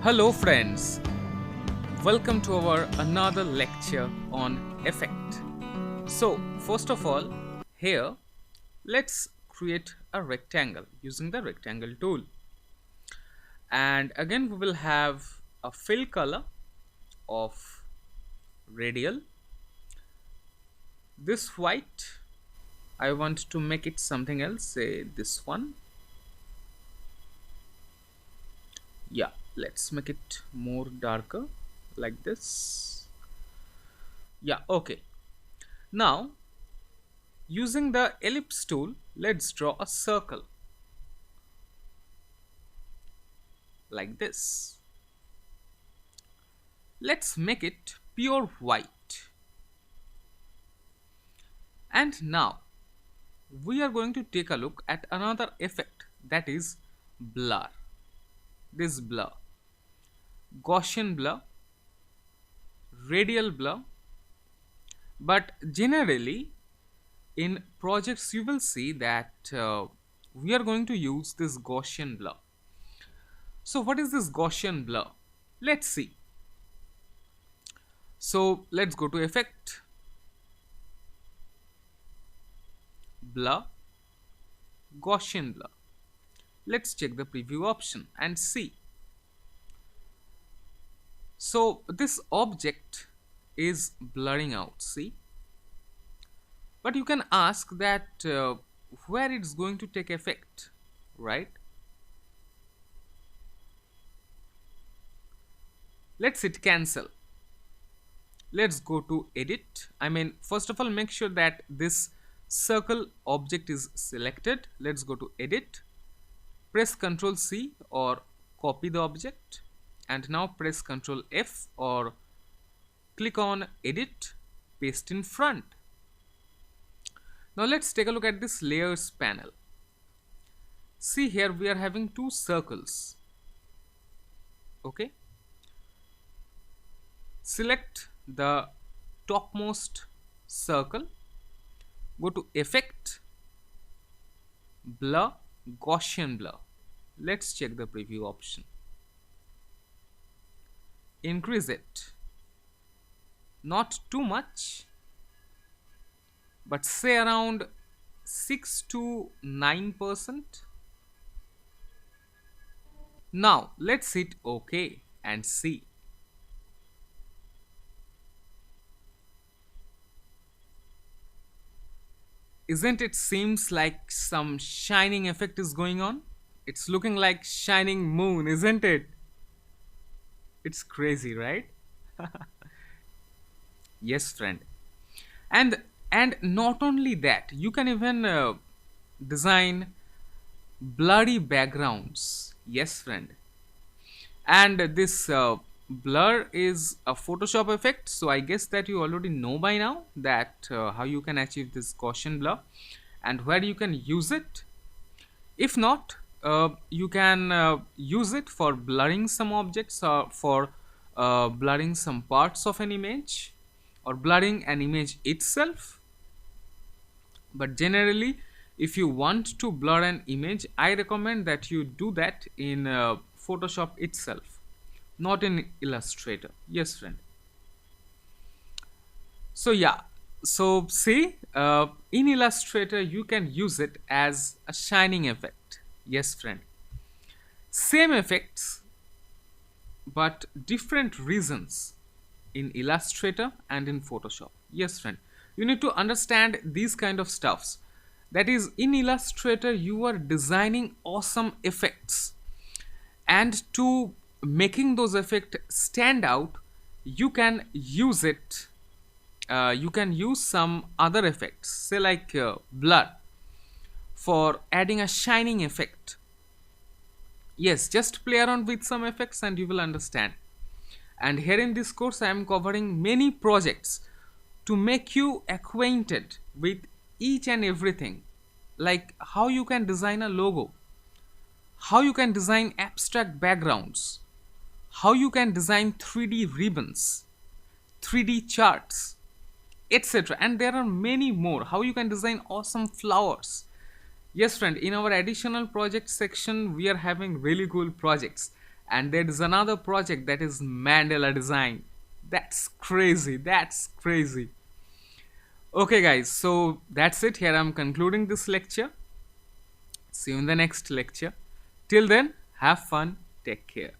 Hello friends, welcome to our another lecture on effect. So first of all, here let's create a rectangle using the rectangle tool. And again we will have a fill color of radial. This white, I want to make it something else, say this one. Yeah, let's make it more darker like this. Yeah, okay. Now using the ellipse tool, let's draw a circle like this. Let's make it pure white. And now we are going to take a look at another effect, that is blur. This blur, Gaussian blur, radial blur, but generally in projects you will see that we are going to use this Gaussian blur. So what is this Gaussian blur? Let's see. So let's go to effect, blur, Gaussian blur. Let's check the preview option and see. So this object is blurring out, see. But you can ask that where it's going to take effect, right? Let's hit cancel. Let's go to edit. First of all, make sure that this circle object is selected. Let's go to edit, press Ctrl C or copy the object, and now press Ctrl F or click on edit, paste in front. Now let's take a look at this layers panel. See, here we are having two circles. Okay, select the topmost circle, go to effect, blur, Gaussian blur. Let's check the preview option. Increase it, not too much, but say around 6 to 9%. Now let's hit OK and see. Isn't it seems like some shining effect is going on? It's looking like shining moon, isn't it? It's crazy, right? Yes, friend. And not only that, you can even design blurry backgrounds. Yes, friend. And this blur is a Photoshop effect, so I guess that you already know by now that how you can achieve this Gaussian blur and where you can use it. If not, you can use it for blurring some objects or for blurring some parts of an image or blurring an image itself. But generally, if you want to blur an image, I recommend that you do that in Photoshop itself, not in Illustrator. Yes, friend. So yeah, so see, in Illustrator you can use it as a shining effect. Yes, friend. Same effects but different reasons in Illustrator and in Photoshop. Yes, friend. You need to understand these kind of stuffs. That is, in Illustrator you are designing awesome effects, and to making those effects stand out, you can use it. You can use some other effects, say like blur, for adding a shining effect. Yes, just play around with some effects and you will understand. And here in this course I am covering many projects to make you acquainted with each and everything, like how you can design a logo, how you can design abstract backgrounds, how you can design 3D ribbons, 3D charts, etc. And there are many more. How you can design awesome flowers. Yes, friend, in our additional project section, we are having really cool projects. And there is another project that is Mandela design. That's crazy. That's crazy. Okay, guys, so that's it. Here I'm concluding this lecture. See you in the next lecture. Till then, have fun. Take care.